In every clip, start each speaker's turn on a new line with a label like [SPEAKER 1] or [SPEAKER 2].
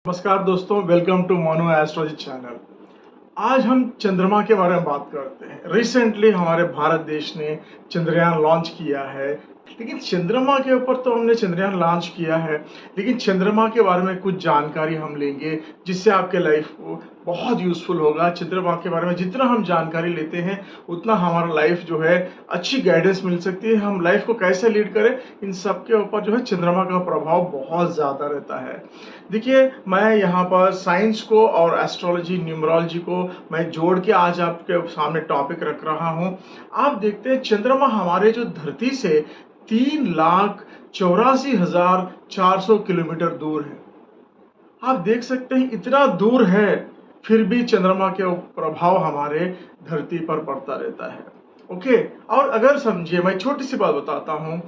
[SPEAKER 1] नमस्कार दोस्तों, welcome to mono astrology channel. आज हम चंद्रमा के बारे में बात करते हैं। रिसेंटली हमारे भारत देश ने चंद्रयान लॉन्च किया है। लेकिन चंद्रमा के ऊपर तो हमने चंद्रयान लॉन्च किया है, लेकिन चंद्रमा के बारे में कुछ जानकारी हम लेंगे जिससे आपके लाइफ को बहुत यूजफुल होगा। चंद्रमा के बारे में जितना हम जानकारी लेते हैं उतना हमारा लाइफ जो है अच्छी गाइडेंस मिल सकती है। हम लाइफ को कैसे लीड करें, इन सब के ऊपर जो है चंद्रमा का प्रभाव बहुत ज़्यादा रहता है। देखिए, मैं यहाँ पर साइंस को और एस्ट्रोलॉजी न्यूमरोलॉजी को मैं जोड़ के आज आपके सामने टॉपिक रख रहा हूँ। आप देखते हैं चंद्रमा हमारे जो धरती से 3,84,400 किलोमीटर दूर है। आप देख सकते हैं इतना दूर है, फिर भी चंद्रमा के प्रभाव हमारे धरती पर पड़ता रहता है। ओके, और अगर समझिए, मैं छोटी सी बात बताता हूँ।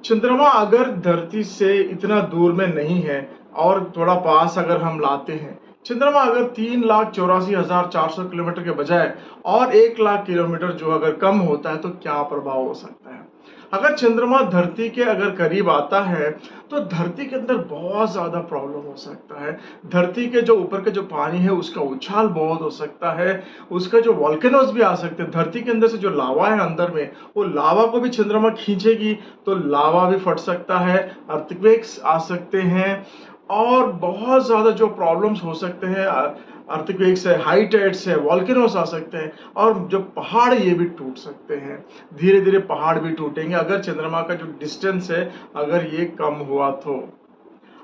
[SPEAKER 1] चंद्रमा अगर धरती से इतना दूर में नहीं है और थोड़ा पास अगर हम लाते हैं, चंद्रमा अगर 3,84,400 किलोमीटर के बजाय और 1,00,000 किलोमीटर जो अगर कम होता है तो क्या प्रभाव हो सकता है। अगर चंद्रमा धरती के अगर करीब आता है तो धरती के अंदर बहुत ज्यादा प्रॉब्लम हो सकता है। धरती के जो ऊपर के जो पानी है उसका उछाल बहुत हो सकता है, उसका जो वॉल्केनोज भी आ सकते हैं। धरती के अंदर से जो लावा है अंदर में, वो लावा को भी चंद्रमा खींचेगी तो लावा भी फट सकता है, अर्थक्वेक्स आ सकते हैं और बहुत ज्यादा जो प्रॉब्लम्स हो सकते हैं। अर्थक्वेक्स है, हाई टाइड्स है, वॉल्केनोस आ सकते हैं और जो पहाड़ ये भी टूट सकते हैं। धीरे धीरे पहाड़ भी टूटेंगे अगर चंद्रमा का जो डिस्टेंस है अगर ये कम हुआ तो।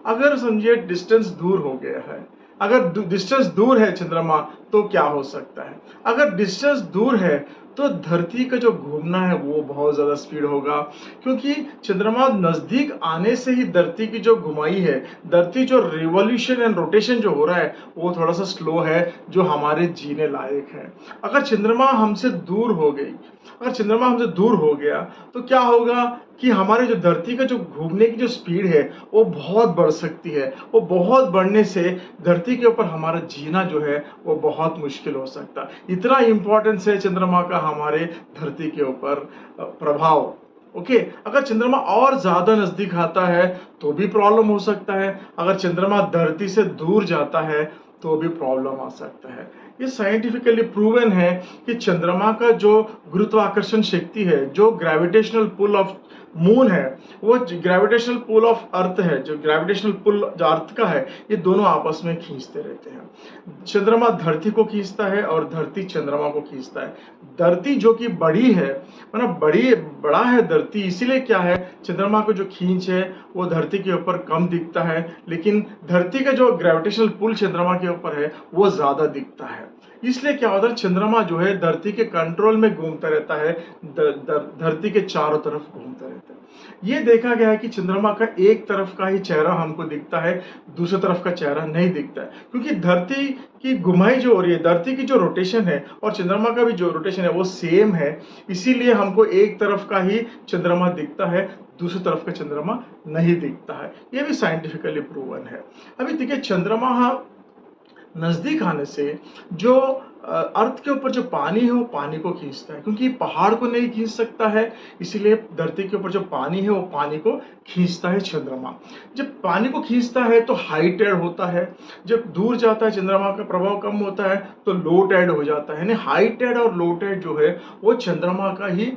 [SPEAKER 1] अगर समझिए डिस्टेंस दूर हो गया है, अगर डिस्टेंस दूर है चंद्रमा तो क्या हो सकता है। अगर डिस्टेंस दूर है तो धरती का जो घूमना है वो बहुत ज्यादा स्पीड होगा, क्योंकि चंद्रमा नजदीक आने से ही धरती की जो घुमाई है, धरती जो रिवॉल्यूशन एंड रोटेशन जो हो रहा है वो थोड़ा सा स्लो है, जो हमारे जीने लायक है। अगर चंद्रमा हमसे दूर हो गई, अगर चंद्रमा हमसे दूर हो गया तो क्या होगा कि हमारे जो धरती का जो घूमने की जो स्पीड है वो बहुत बढ़ सकती है। वो बहुत बढ़ने से धरती के ऊपर हमारा जीना जो है वो बहुत मुश्किल हो सकता है। इतना इंपॉर्टेंस है चंद्रमा का हमारे धरती के ऊपर प्रभाव। ओके, अगर चंद्रमा और ज्यादा नजदीक आता है तो भी प्रॉब्लम हो सकता है। अगर चंद्रमा धरती से दूर जाता है तो भी प्रॉब्लम आ सकता है। ये साइंटिफिकली प्रूवन है कि चंद्रमा का जो गुरुत्वाकर्षण शक्ति है, जो ग्रेविटेशनल पुल ऑफ मून है, वो ग्रेविटेशनल पुल ऑफ अर्थ है, जो ग्रेविटेशनल पुल जो अर्थ का है, ये दोनों आपस में खींचते रहते हैं। चंद्रमा धरती को खींचता है और धरती चंद्रमा को खींचता है। धरती जो कि बड़ी है, मतलब बड़ा है धरती, इसीलिए क्या है चंद्रमा को जो खींच है वो धरती के ऊपर कम दिखता है, लेकिन धरती का जो ग्रेविटेशनल पुल चंद्रमा के ऊपर है वो ज्यादा दिखता है। इसलिए क्या होता है, चंद्रमा जो है धरती के कंट्रोल में घूमता रहता है, धरती के चारों तरफ घूमता रहता है। ये देखा गया है कि चंद्रमा का एक तरफ का ही चेहरा हमको दिखता है, दूसरी तरफ का चेहरा नहीं दिखता है, क्योंकि धरती की घुमाई जो हो रही है, धरती की जो रोटेशन है और चंद्रमा का भी जो रोटेशन है वो सेम है। इसीलिए हमको एक तरफ का ही चंद्रमा दिखता है, दूसरी तरफ का चंद्रमा नहीं दिखता है। ये भी साइंटिफिकली प्रूवन है। अभी देखिए, चंद्रमा नजदीक आने से जो अर्थ के ऊपर जो पानी है वो पानी को खींचता है, क्योंकि पहाड़ को नहीं खींच सकता है, इसीलिए धरती के ऊपर जो पानी है वो पानी को खींचता है चंद्रमा। जब पानी को खींचता है तो हाई टाइड होता है, जब दूर जाता है चंद्रमा का प्रभाव कम होता है तो लो टाइड हो जाता है। यानी हाई टाइड और लो टाइड जो है वो चंद्रमा का ही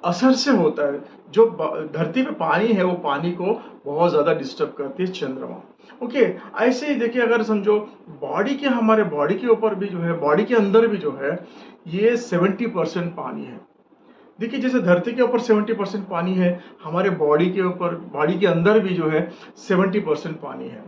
[SPEAKER 1] असर से होता है। जो धरती पे पानी है वो पानी को बहुत ज्यादा डिस्टर्ब करती है चंद्रमा। ओके, ऐसे ही देखिए, अगर समझो हमारे बॉडी के ऊपर भी जो है, बॉडी के अंदर भी जो है ये 70% पानी है। देखिए, जैसे धरती के ऊपर 70% पानी है, हमारे बॉडी के ऊपर, बॉडी के अंदर भी जो है 70% पानी है,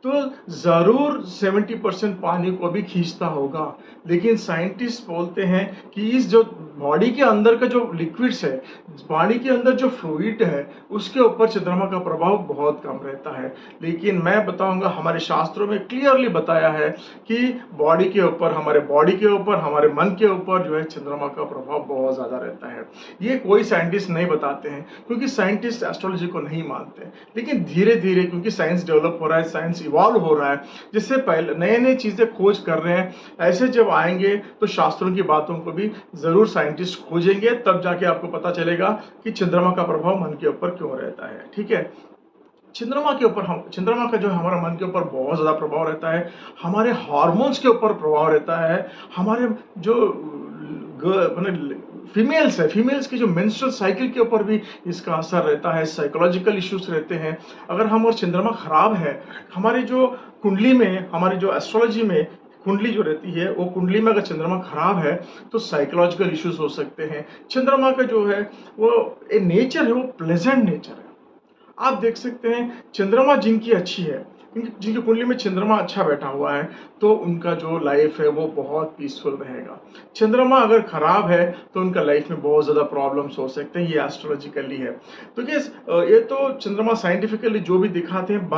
[SPEAKER 1] तो जरूर 70% पानी को भी खींचता होगा। लेकिन साइंटिस्ट बोलते हैं कि इस जो बॉडी के अंदर का जो लिक्विड्स है, बॉडी के अंदर जो फ्लूइड है, उसके ऊपर चंद्रमा का प्रभाव बहुत कम रहता है। लेकिन मैं बताऊंगा, हमारे शास्त्रों में क्लियरली बताया है कि बॉडी के ऊपर, हमारे बॉडी के ऊपर, हमारे मन के ऊपर जो है चंद्रमा का प्रभाव बहुत ज्यादा रहता है। ये कोई साइंटिस्ट नहीं बताते हैं, क्योंकि साइंटिस्ट एस्ट्रोलॉजी को नहीं मानते। लेकिन धीरे धीरे क्योंकि साइंस डेवलप हो रहा है, साइंस इवॉल्व हो रहा है, जिससे पहले नए नए चीजें खोज कर रहे हैं, ऐसे जब आएंगे तो शास्त्रों की बातों को भी जरूर साइंटिस्ट खोजेंगे, तब जाके आपको पता चलेगा कि चंद्रमा का प्रभाव मन के ऊपर क्यों रहता है। ठीक है, चंद्रमा के ऊपर हम चंद्रमा का जो है हमारा मन के ऊपर बहुत ज़्यादा प्रभाव रहता है, हमारे हार्मोन्स के ऊपर प्रभाव रहता है, हमारे जो मतलब फीमेल्स की जो मेंस्ट्रुअल साइकिल के ऊपर भी इसका असर रहता है, साइकोलॉजिकल इश्यूज रहते हैं। अगर हम और चंद्रमा खराब है, हमारी जो कुंडली में, हमारी जो एस्ट्रोलॉजी में कुंडली जो रहती है, वो कुंडली में अगर चंद्रमा खराब है तो साइकोलॉजिकल इश्यूज हो सकते हैं। चंद्रमा का जो है वो ए नेचर है, वो प्लेजेंट नेचर है। आप देख सकते हैं चंद्रमा जिनकी अच्छी है, जिनकी कुंडली में चंद्रमा अच्छा बैठा हुआ है, तो उनका जो लाइफ है वो बहुत पीसफुल रहेगा। चंद्रमा अगर खराब है तो उनका लाइफ में बहुत ज़्यादा प्रॉब्लम्स हो सकते हैं। ये एस्ट्रोलॉजिकली है। तो ये तो चंद्रमा साइंटिफिकली जो भी दिखाते हैं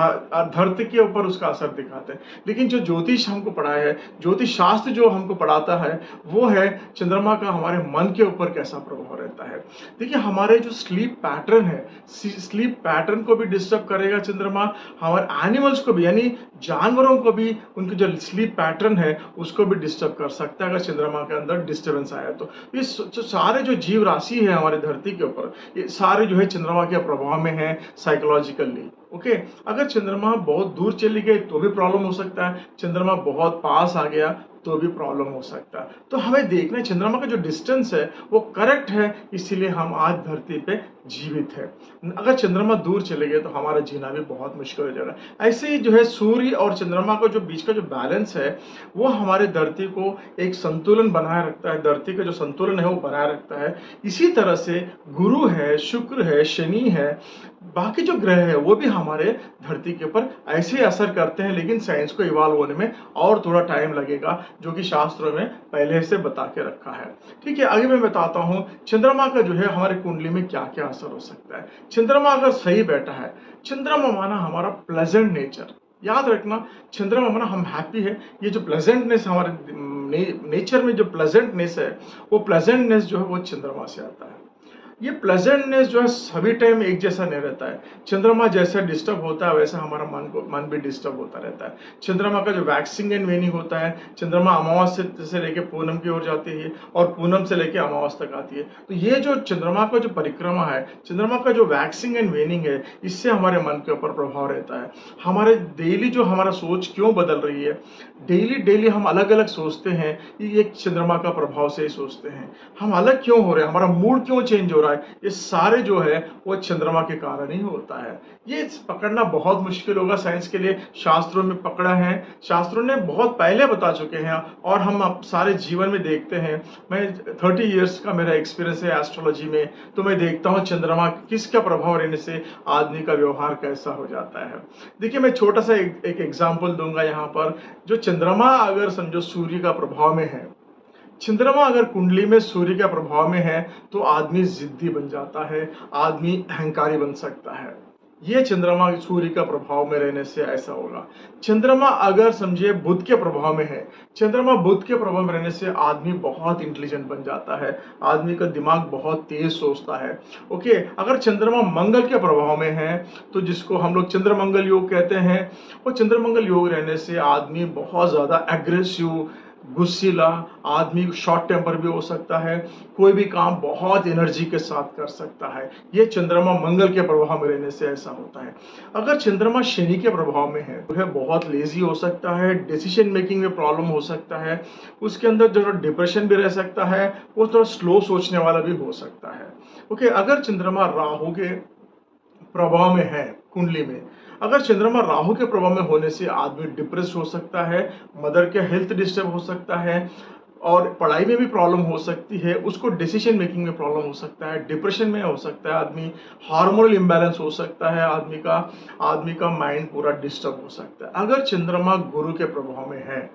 [SPEAKER 1] धरती के ऊपर उसका असर दिखाते हैं, लेकिन जो ज्योतिष हमको पढ़ाया है, ज्योतिष शास्त्र जो हमको पढ़ाता है, वो है चंद्रमा का हमारे मन के ऊपर कैसा प्रभाव रहता है। देखिए हमारे जो स्लीप पैटर्न है, स्लीप पैटर्न को भी डिस्टर्ब करेगा चंद्रमा, हमारे एनिमल्स को भी, यानी जानवरों को भी, उनकी जो स्लीप पैटर्न है उसको भी डिस्टर्ब कर सकता है अगर चंद्रमा के अंदर डिस्टर्बेंस आया तो। ये सारे जो जीव राशि है हमारे धरती के ऊपर, ये सारे जो है चंद्रमा के प्रभाव में है साइकोलॉजिकली। ओके, अगर चंद्रमा बहुत दूर चली गई तो भी प्रॉब्लम हो सकता है, चंद्रमा बहुत पास आ गया तो भी प्रॉब्लम हो सकता है। तो हमें देखना है चंद्रमा का जो डिस्टेंस है वो करेक्ट है, इसीलिए हम आज धरती पे जीवित है। अगर चंद्रमा दूर चले गए तो हमारा जीना भी बहुत मुश्किल हो जाएगा। ऐसे ही जो है सूर्य और चंद्रमा का जो बीच का जो बैलेंस है वो हमारे धरती को एक संतुलन बनाए रखता है, धरती का जो संतुलन है वो बनाए रखता है। इसी तरह से गुरु है, शुक्र है, शनि है, बाकी जो ग्रह है वो भी हमारे धरती के ऊपर ऐसे असर करते हैं, लेकिन साइंस को इवॉल्व होने में और थोड़ा टाइम लगेगा, जो कि शास्त्रों में पहले से बता के रखा है। ठीक है, आगे मैं बताता हूं चंद्रमा का जो है हमारे कुंडली में क्या क्या असर हो सकता है। चंद्रमा अगर सही बैठा है, चंद्रमा माना हमारा प्लेजेंट नेचर, याद रखना चंद्रमा माना हम हैप्पी है। ये जो प्लेजेंटनेस हमारे नेचर में जो प्लेजेंटनेस है, वो प्लेजेंटनेस जो है वो चंद्रमा से आता है। ये प्लेजेंटनेस जो है सभी टाइम एक जैसा नहीं रहता है। चंद्रमा जैसा डिस्टर्ब होता है वैसा हमारा मन भी डिस्टर्ब होता रहता है। चंद्रमा का जो वैक्सिंग एंड वेनिंग होता है, चंद्रमा अमावस्या से लेके पूनम की ओर जाती है और पूनम से लेके अमावस्या तक आती है। तो ये जो चंद्रमा का जो परिक्रमा है, चंद्रमा का जो वैक्सिंग एंड वेनिंग है, इससे हमारे मन के ऊपर प्रभाव रहता है। हमारे डेली जो हमारा सोच क्यों बदल रही है, डेली हम अलग अलग सोचते हैं, ये चंद्रमा का प्रभाव से ही सोचते हैं। हम अलग क्यों हो रहे हैं, हमारा मूड क्यों चेंज हो रहा है, ये सारे जो है वो चंद्रमा के कारण ही होता है। ये पकड़ना बहुत मुश्किल होगा साइंस के लिए। शास्त्रों में पकड़ा है, शास्त्रों ने बहुत पहले बता चुके हैं और हम अब सारे जीवन में देखते हैं। मैं 30 इयर्स का मेरा एक्सपीरियंस है एस्ट्रोलॉजी में, तो मैं देखता हूँ चंद्रमा किसका प्रभाव रहने से आदमी का व्यवहार कैसा हो जाता है। देखिए मैं छोटा सा एक एग्जाम्पल दूंगा यहाँ पर। जो चंद्रमा अगर समझो सूर्य का प्रभाव में है, चंद्रमा अगर कुंडली में सूर्य के प्रभाव में है तो आदमी जिद्दी बन जाता है, आदमी अहंकारी बन सकता है। ये चंद्रमा सूर्य का प्रभाव में रहने से ऐसा होगा। चंद्रमा अगर समझिए बुध के प्रभाव में है, चंद्रमा बुध के प्रभाव में रहने से आदमी बहुत इंटेलिजेंट बन जाता है, आदमी का दिमाग बहुत तेज सोचता है। ओके, अगर चंद्रमा मंगल के प्रभाव में है, तो जिसको हम लोग चंद्रमंगल योग कहते हैं, वो चंद्रमंगल योग रहने से आदमी बहुत ज्यादा एग्रेसिव, गुस्सीला, आदमी शॉर्ट टेम्पर भी हो सकता है, कोई भी काम बहुत एनर्जी के साथ कर सकता है। ये चंद्रमा मंगल के प्रभाव में रहने से ऐसा होता है। अगर चंद्रमा शनि के प्रभाव में है, वह बहुत लेजी हो सकता है, डिसीजन मेकिंग में प्रॉब्लम हो सकता है, उसके अंदर जो डिप्रेशन भी रह सकता है, वो थोड़ा स्लो सोचने वाला भी हो सकता है। ओके, अगर चंद्रमा राहु के प्रभाव में है कुंडली में, अगर चंद्रमा राहु के प्रभाव में होने से आदमी डिप्रेस हो सकता है, मदर के हेल्थ डिस्टर्ब हो सकता है और पढ़ाई में भी प्रॉब्लम हो सकती है, उसको डिसीजन मेकिंग में प्रॉब्लम हो सकता है, डिप्रेशन में हो सकता है आदमी, हार्मोनल इम्बैलेंस हो सकता है आदमी का माइंड पूरा डिस्टर्ब हो सकता है। अगर चंद्रमा गुरु के प्रभाव में है,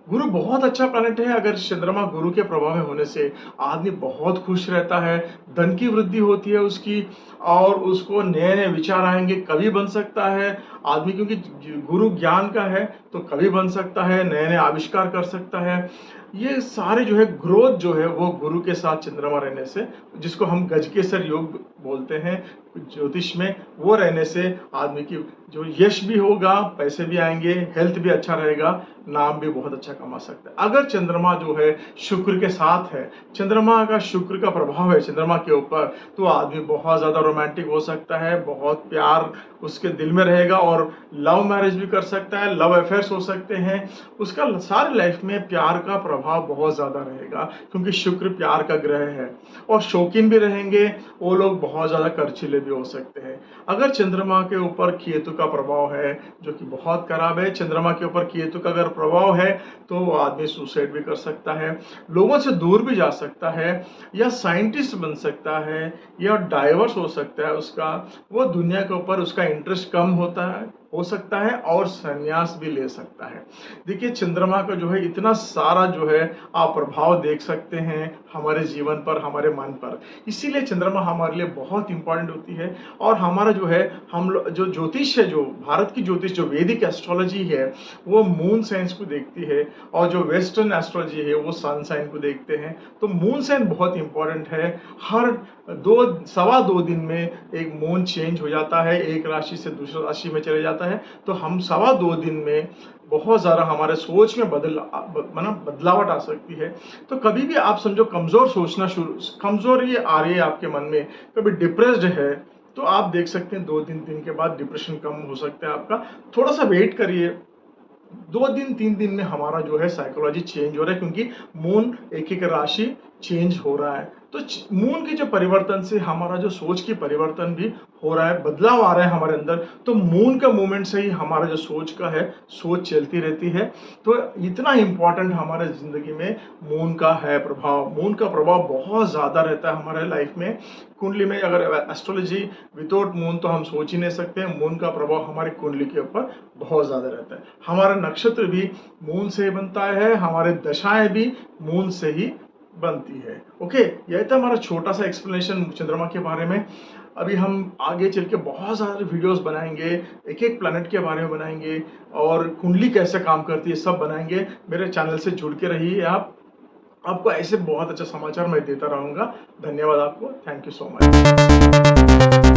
[SPEAKER 1] गुरु बहुत अच्छा प्लैनेट है, अगर चंद्रमा गुरु के प्रभाव में होने से आदमी बहुत खुश रहता है, धन की वृद्धि होती है उसकी, और उसको नए नए विचार आएंगे, कवि बन सकता है आदमी, क्योंकि गुरु ज्ञान का है तो कवि बन सकता है, नए नए आविष्कार कर सकता है। ये सारे जो है ग्रोथ जो है वो गुरु के साथ चंद्रमा रहने से, जिसको हम गजकेसर योग बोलते हैं ज्योतिष में, वो रहने से आदमी की जो यश भी होगा, पैसे भी आएंगे, हेल्थ भी अच्छा रहेगा, नाम भी बहुत अच्छा कमा सकता है। अगर चंद्रमा जो है शुक्र के साथ है, चंद्रमा का शुक्र का प्रभाव है चंद्रमा के ऊपर, तो आदमी बहुत ज्यादा रोमांटिक हो सकता है, बहुत प्यार उसके दिल में रहेगा और लव मैरिज भी कर सकता है, लव अफेयर्स हो सकते हैं, उसका सारी लाइफ में प्यार का प्रभाव बहुत ज्यादा रहेगा, क्योंकि शुक्र प्यार का ग्रह है। और शौकीन भी रहेंगे वो लोग, बहुत ज्यादा खर्चीले भी हो सकते हैं। अगर चंद्रमा के ऊपर केतु का प्रभाव है जो कि बहुत खराब है, चंद्रमा के ऊपर केतु का अगर प्रभाव है तो वो आदमी सुसाइड भी कर सकता है, लोगों से दूर भी जा सकता है, या साइंटिस्ट बन सकता है, या डाइवर्स हो सकता है उसका, वो दुनिया के ऊपर उसका इंटरेस्ट कम होता है, हो सकता है, और संन्यास भी ले सकता है। देखिए चंद्रमा का जो है इतना सारा जो है आप प्रभाव देख सकते हैं हमारे जीवन पर, हमारे मन पर, इसीलिए चंद्रमा हमारे लिए बहुत इंपॉर्टेंट होती है। और हमारा जो है हम लोग जो ज्योतिष है, जो भारत की ज्योतिष, जो वैदिक एस्ट्रोलॉजी है, वो मून साइंस को देखती है, और जो वेस्टर्न एस्ट्रोलॉजी है वो सन साइन को देखते हैं। तो मून साइन बहुत इंपॉर्टेंट है। हर सवा दो दिन में एक मून चेंज हो जाता है, एक राशि से दूसरी राशि में चले जाता है, तो हम सवा दो दिन में बहुत ज़्यादा हमारे सोच में बदलावट आ सकती है। तो कभी भी आप समझो कमज़ोर सोचना कमज़ोर ये आ रही है आपके मन में, कभी डिप्रेस्ड है, तो आप देख सकते हैं 2-3 दिन के बाद डिप्रेशन कम हो सकता है आपका। थोड़ा सा वेट करिए, 2 दिन 3 दिन में हमारा जो है साइकोलॉजी चेंज हो रहा है, क्योंकि मून एक एक राशि चेंज हो रहा है। तो मून के जो परिवर्तन से हमारा जो सोच की परिवर्तन भी हो रहा है, बदलाव आ रहा है हमारे अंदर। तो मून का मूवमेंट से ही हमारा जो सोच का है, सोच चलती रहती है। तो इतना इंपॉर्टेंट हमारे जिंदगी में मून का है प्रभाव। मून का प्रभाव बहुत ज्यादा रहता है हमारे लाइफ में। कुंडली में अगर एस्ट्रोलॉजी विदाउट मून तो हम सोच ही नहीं सकते। मून का प्रभाव हमारी कुंडली के ऊपर बहुत ज्यादा रहता है। हमारा नक्षत्र भी मून से बनता है, हमारे दशाएं भी मून से ही बनती है। ओके, यह था हमारा छोटा सा एक्सप्लेनेशन चंद्रमा के बारे में। अभी हम आगे चल के बहुत सारे वीडियोस बनाएंगे, एक एक प्लैनेट के बारे में बनाएंगे, और कुंडली कैसे काम करती है सब बनाएंगे। मेरे चैनल से जुड़ के रहिए आप, आपको ऐसे बहुत अच्छा समाचार मैं देता रहूंगा। धन्यवाद आपको, थैंक यू सो मच।